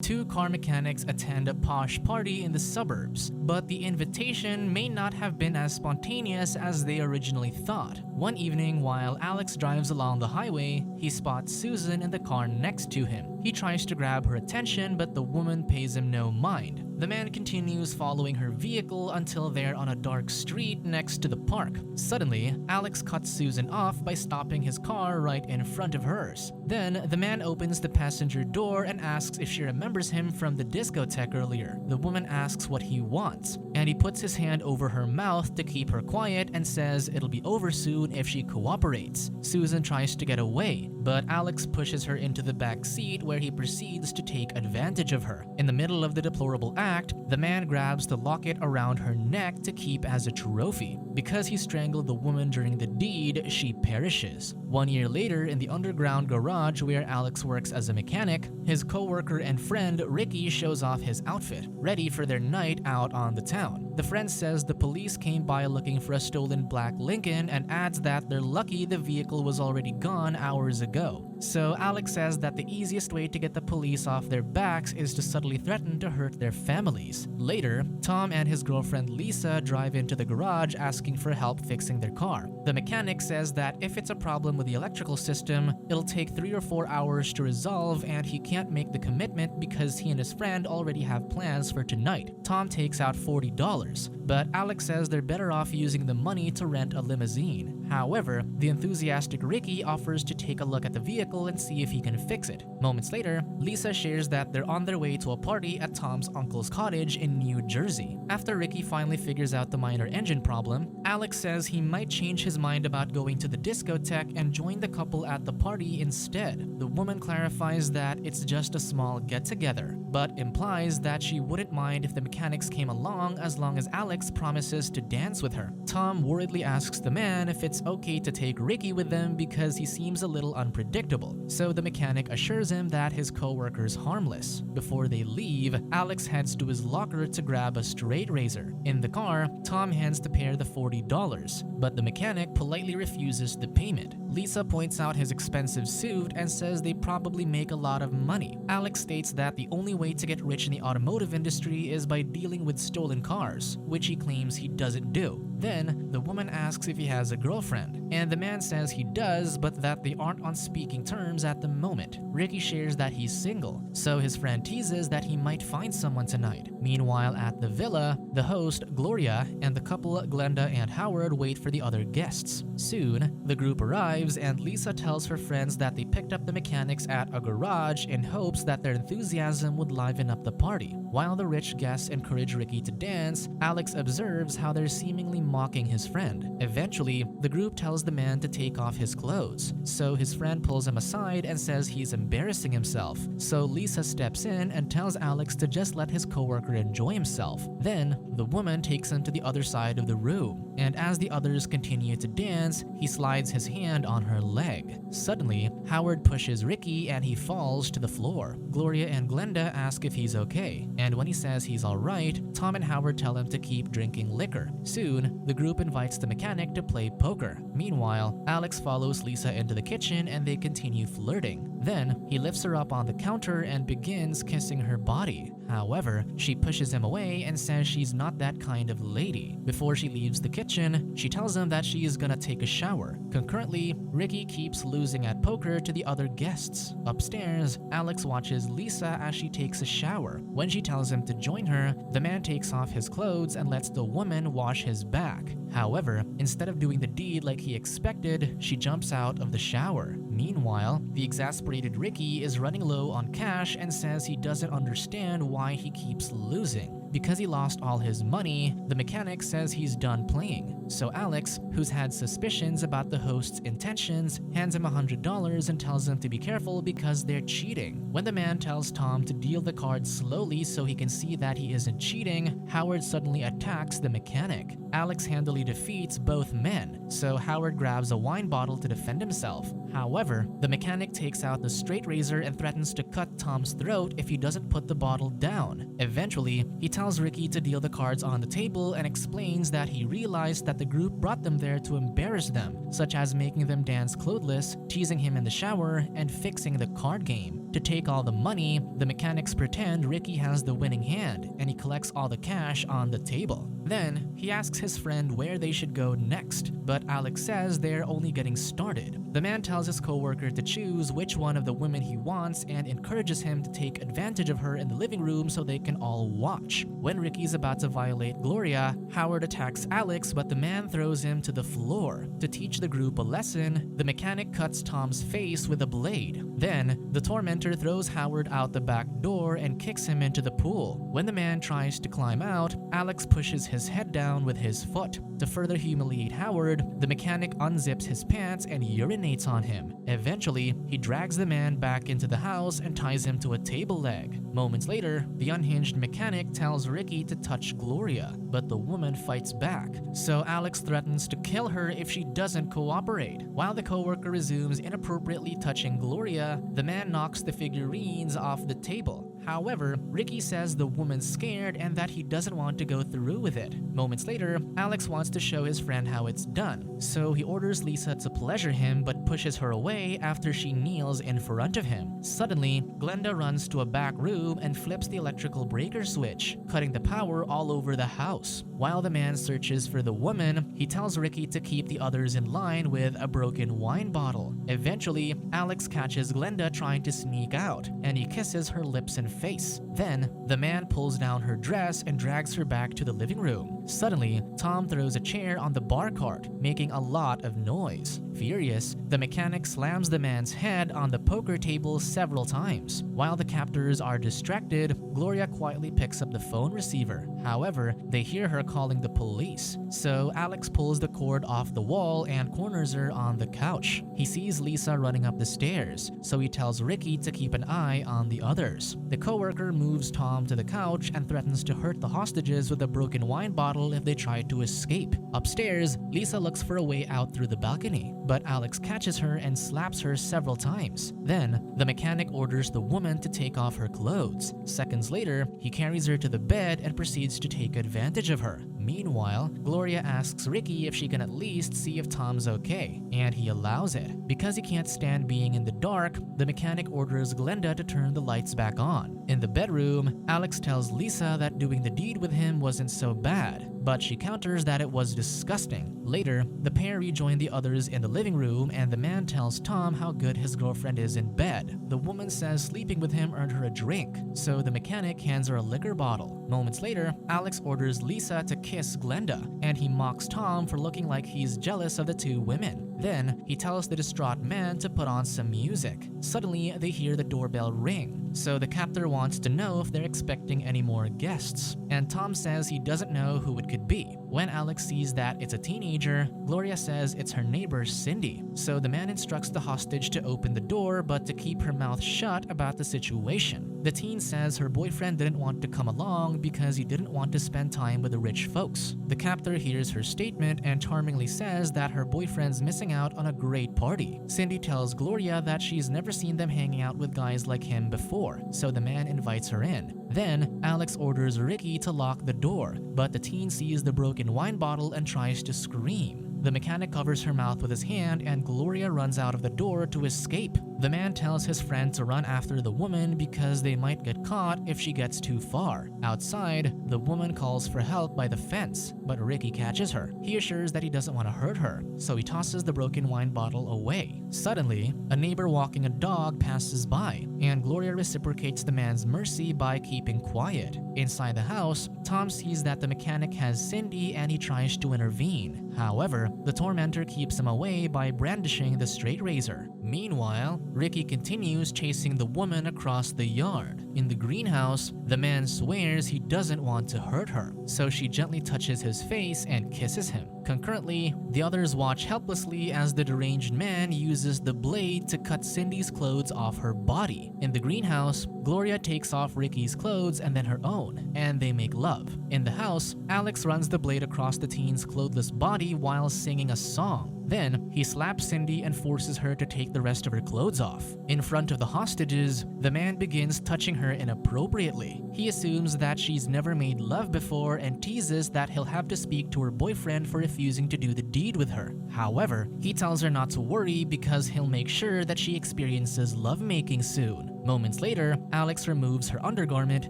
Two car mechanics attend a posh party in the suburbs, but the invitation may not have been as spontaneous as they originally thought. One evening, while Alex drives along the highway, he spots Susan in the car next to him. He tries to grab her attention, but the woman pays him no mind. The man continues following her vehicle until they're on a dark street next to the park. Suddenly, Alex cuts Susan off by stopping his car right in front of hers. Then, the man opens the passenger door and asks if she remembers him from the discotheque earlier. The woman asks what he wants, and he puts his hand over her mouth to keep her quiet and says it'll be over soon if she cooperates. Susan tries to get away, but Alex pushes her into the back seat where he proceeds to take advantage of her. In the middle of the deplorable act, the man grabs the locket around her neck to keep as a trophy. Because he strangled the woman during the deed, she perishes. 1 year later, in the underground garage where Alex works as a mechanic, his co-worker and friend Ricky shows off his outfit, ready for their night out on the town. The friend says the police came by looking for a stolen black Lincoln and adds that they're lucky the vehicle was already gone hours ago. So Alex says that the easiest way to get the police off their backs is to subtly threaten to hurt their families. Later, Tom and his girlfriend Lisa drive into the garage asking for help fixing their car. The mechanic says that if it's a problem with the electrical system, it'll take 3 or 4 hours to resolve and he can't make the commitment because he and his friend already have plans for tonight. Tom takes out $40, but Alex says they're better off using the money to rent a limousine. However, the enthusiastic Ricky offers to take a look at the vehicle and see if he can fix it. Moments later, Lisa shares that they're on their way to a party at Tom's uncle's cottage in New Jersey. After Ricky finally figures out the minor engine problem, Alex says he might change his mind about going to the discotheque and join the couple at the party instead. The woman clarifies that it's just a small get-together, but implies that she wouldn't mind if the mechanics came along as long as Alex promises to dance with her. Tom worriedly asks the man if it's okay to take Ricky with them because he seems a little unpredictable, so the mechanic assures him that his co-worker's harmless. Before they leave, Alex heads to his locker to grab a straight razor. In the car, Tom hands the pair the $40, but the mechanic politely refuses the payment. Lisa points out his expensive suit and says they probably make a lot of money. Alex states that the only way to get rich in the automotive industry is by dealing with stolen cars, which he claims he doesn't do. Then, the woman asks if he has a girlfriend, and the man says he does, but that they aren't on speaking terms at the moment. Ricky shares that he's single, so his friend teases that he might find someone tonight. Meanwhile, at the villa, the host, Gloria, and the couple, Glenda and Howard, wait for the other guests. Soon, the group arrives, and Lisa tells her friends that they picked up the mechanics at a garage in hopes that their enthusiasm would liven up the party. While the rich guests encourage Ricky to dance, Alex observes how they're seemingly mocking his friend. Eventually, the group tells the man to take off his clothes, so his friend pulls him aside and says he's embarrassing himself. So Lisa steps in and tells Alex to just let his coworker enjoy himself. Then, the woman takes him to the other side of the room, and as the others continue to dance, he slides his hand on her leg. Suddenly, Howard pushes Ricky and he falls to the floor. Gloria and Glenda ask if he's okay, and when he says he's alright, Tom and Howard tell him to keep drinking liquor. Soon, the group invites the mechanic to play poker. Meanwhile, Alex follows Lisa into the kitchen and they continue flirting. Then, he lifts her up on the counter and begins kissing her body. However, she pushes him away and says she's not that kind of lady. Before she leaves the kitchen, she tells him that she is gonna take a shower. Concurrently, Ricky keeps losing at poker to the other guests. Upstairs, Alex watches Lisa as she takes a shower. When she tells him to join her, the man takes off his clothes and lets the woman wash his back. However, instead of doing the deed like he expected, she jumps out of the shower. Meanwhile, the exasperated Ricky is running low on cash and says he doesn't understand why he keeps losing. Because he lost all his money, the mechanic says he's done playing. So Alex, who's had suspicions about the host's intentions, hands him $100 and tells him to be careful because they're cheating. When the man tells Tom to deal the cards slowly so he can see that he isn't cheating, Howard suddenly attacks the mechanic. Alex handily defeats both men, so Howard grabs a wine bottle to defend himself. However, the mechanic takes out the straight razor and threatens to cut Tom's throat if he doesn't put the bottle down. Eventually, he tells Ricky to deal the cards on the table and explains that he realized that the group brought them there to embarrass them, such as making them dance clothless, teasing him in the shower, and fixing the card game. To take all the money, the mechanics pretend Ricky has the winning hand and he collects all the cash on the table. Then, he asks his friend where they should go next, but Alex says they're only getting started. The man tells his coworker to choose which one of the women he wants and encourages him to take advantage of her in the living room so they can all watch. When Ricky's about to violate Gloria, Howard attacks Alex, but the man throws him to the floor. To teach the group a lesson, the mechanic cuts Tom's face with a blade. Then, the tormentor throws Howard out the back door and kicks him into the pool. When the man tries to climb out, Alex pushes his head down with his foot. To further humiliate Howard, the mechanic unzips his pants and urinates on him. Eventually, he drags the man back into the house and ties him to a table leg. Moments later, the unhinged mechanic tells Ricky to touch Gloria, but the woman fights back, so Alex threatens to kill her if she doesn't cooperate. While the coworker resumes inappropriately touching Gloria, the man knocks the figurines off the table. However, Ricky says the woman's scared and that he doesn't want to go through with it. Moments later, Alex wants to show his friend how it's done, so he orders Lisa to pleasure him but pushes her away after she kneels in front of him. Suddenly, Glenda runs to a back room and flips the electrical breaker switch, cutting the power all over the house. While the man searches for the woman, he tells Ricky to keep the others in line with a broken wine bottle. Eventually, Alex catches Glenda trying to sneak out, and he kisses her lips and face. Then, the man pulls down her dress and drags her back to the living room. Suddenly, Tom throws a chair on the bar cart, making a lot of noise. Furious, the mechanic slams the man's head on the poker table several times. While the captors are distracted, Gloria quietly picks up the phone receiver. However, they hear her calling the police, so Alex pulls the cord off the wall and corners her on the couch. He sees Lisa running up the stairs, so he tells Ricky to keep an eye on the others. The coworker moves Tom to the couch and threatens to hurt the hostages with a broken wine bottle if they try to escape. Upstairs, Lisa looks for a way out through the balcony, but Alex catches her and slaps her several times. Then, the mechanic orders the woman to take off her clothes. Seconds later, he carries her to the bed and proceeds to take advantage of her. Meanwhile, Gloria asks Ricky if she can at least see if Tom's okay, and he allows it. Because he can't stand being in the dark, the mechanic orders Glenda to turn the lights back on. In the bedroom, Alex tells Lisa that doing the deed with him wasn't so bad, but she counters that it was disgusting. Later, the pair rejoin the others in the living room and the man tells Tom how good his girlfriend is in bed. The woman says sleeping with him earned her a drink, so the mechanic hands her a liquor bottle. Moments later, Alex orders Lisa to kiss Glenda, and he mocks Tom for looking like he's jealous of the two women. Then, he tells the distraught man to put on some music. Suddenly, they hear the doorbell ring, so the captor wants to know if they're expecting any more guests, and Tom says he doesn't know who it could be. When Alex sees that it's a teenager, Gloria says it's her neighbor Cindy, so the man instructs the hostage to open the door but to keep her mouth shut about the situation. The teen says her boyfriend didn't want to come along because he didn't want to spend time with the rich folks. The captor hears her statement and charmingly says that her boyfriend's missing out on a great party. Cindy tells Gloria that she's never seen them hanging out with guys like him before, so the man invites her in. Then, Alex orders Ricky to lock the door, but the teen sees the broken wine bottle and tries to scream. The mechanic covers her mouth with his hand and Gloria runs out of the door to escape. The man tells his friend to run after the woman because they might get caught if she gets too far. Outside, the woman calls for help by the fence, but Ricky catches her. He assures that he doesn't want to hurt her, so he tosses the broken wine bottle away. Suddenly, a neighbor walking a dog passes by, and Gloria reciprocates the man's mercy by keeping quiet. Inside the house, Tom sees that the mechanic has Cindy and he tries to intervene. However, the tormentor keeps him away by brandishing the straight razor. Meanwhile, Ricky continues chasing the woman across the yard. In the greenhouse, the man swears he doesn't want to hurt her, so she gently touches his face and kisses him. Concurrently, the others watch helplessly as the deranged man uses the blade to cut Cindy's clothes off her body. In the greenhouse, Gloria takes off Ricky's clothes and then her own, and they make love. In the house, Alex runs the blade across the teen's clothless body while singing a song. Then, he slaps Cindy and forces her to take the rest of her clothes off. In front of the hostages, the man begins touching her inappropriately. He assumes that she's never made love before and teases that he'll have to speak to her boyfriend for refusing to do the deed with her. However, he tells her not to worry because he'll make sure that she experiences lovemaking soon. Moments later, Alex removes her undergarment,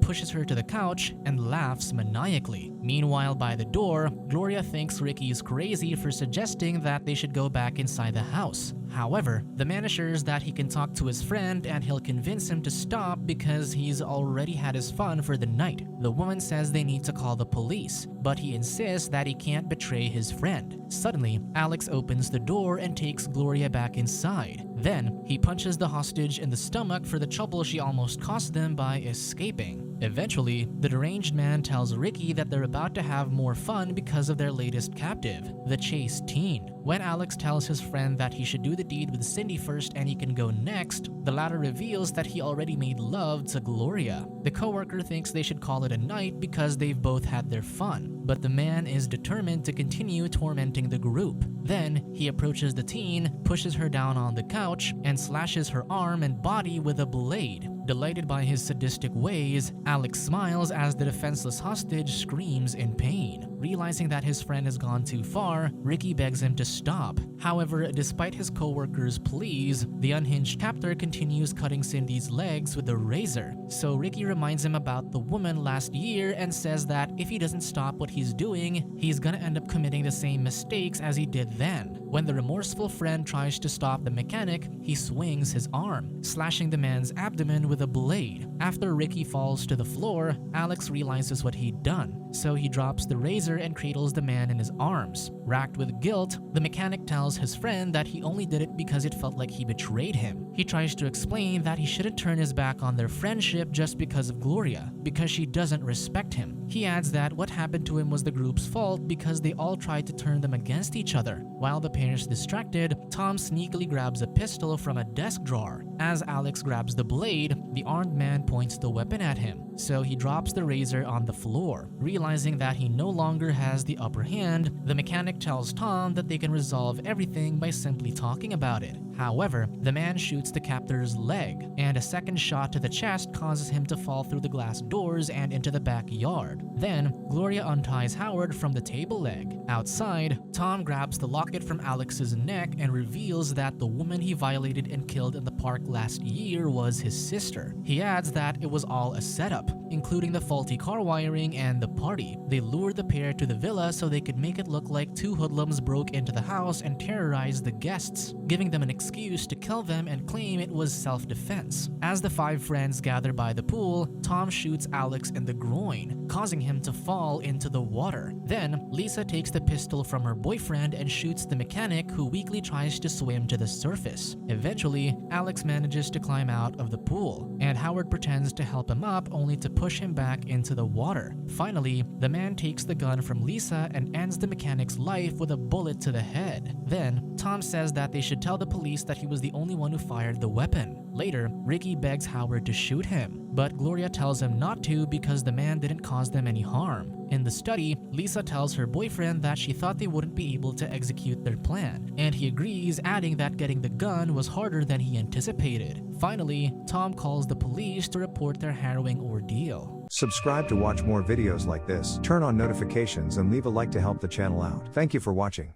pushes her to the couch, and laughs maniacally. Meanwhile, by the door, Gloria thinks Ricky is crazy for suggesting that they should go back inside the house. However, the man assures that he can talk to his friend and he'll convince him to stop because he's already had his fun for the night. The woman says they need to call the police, but he insists that he can't betray his friend. Suddenly, Alex opens the door and takes Gloria back inside. Then, he punches the hostage in the stomach for the trouble she almost caused them by escaping. Eventually, the deranged man tells Ricky that they're about to have more fun because of their latest captive, the chaste teen. When Alex tells his friend that he should do the deed with Cindy first and he can go next, the latter reveals that he already made love to Gloria. The coworker thinks they should call it a night because they've both had their fun, but the man is determined to continue tormenting the group. Then, he approaches the teen, pushes her down on the couch, and slashes her arm and body with a blade. Delighted by his sadistic ways, Alex smiles as the defenseless hostage screams in pain. Realizing that his friend has gone too far, Ricky begs him to stop. However, despite his co-worker's pleas, the unhinged captor continues cutting Cindy's legs with a razor. So Ricky reminds him about the woman last year and says that if he doesn't stop what he's doing, he's gonna end up committing the same mistakes as he did then. When the remorseful friend tries to stop the mechanic, he swings his arm, slashing the man's abdomen with a blade. After Ricky falls to the floor, Alex realizes what he'd done, so he drops the razor and cradles the man in his arms. Racked with guilt, the mechanic tells his friend that he only did it because it felt like he betrayed him. He tries to explain that he shouldn't turn his back on their friendship just because of Gloria, because she doesn't respect him. He adds that what happened to him was the group's fault because they all tried to turn them against each other. While the pair is distracted, Tom sneakily grabs a pistol from a desk drawer. As Alex grabs the blade, the armed man points the weapon at him, so he drops the razor on the floor. Realizing that he no longer has the upper hand, the mechanic tells Tom that they can resolve everything by simply talking about it. However, the man shoots the captor's leg, and a second shot to the chest causes him to fall through the glass doors and into the backyard. Then, Gloria unties Howard from the table leg. Outside, Tom grabs the locket from Alex's neck and reveals that the woman he violated and killed in the park last year was his sister. He adds that it was all a setup, including the faulty car wiring and the party. They lured the pair to the villa so they could make it look like two hoodlums broke into the house and terrorized the guests, giving them an excuse to kill them and claim it was self-defense. As the five friends gather by the pool, Tom shoots Alex in the groin, causing him to fall into the water. Then, Lisa takes the pistol from her boyfriend and shoots the mechanic, who weakly tries to swim to the surface. Eventually, Alex manages to climb out of the pool, and Howard pretends to help him up only to push him back into the water. Finally, the man takes the gun from Lisa and ends the mechanic's life with a bullet to the head. Then, Tom says that they should tell the police that he was the only one who fired the weapon. Later, Ricky begs Howard to shoot him, but Gloria tells him not to because the man didn't cause them any harm. In the study, Lisa tells her boyfriend that she thought they wouldn't be able to execute their plan, and he agrees, adding that getting the gun was harder than he anticipated. Finally, Tom calls the police to report their harrowing ordeal. Subscribe to watch more videos like this, turn on notifications and leave a like to help the channel out. Thank you for watching.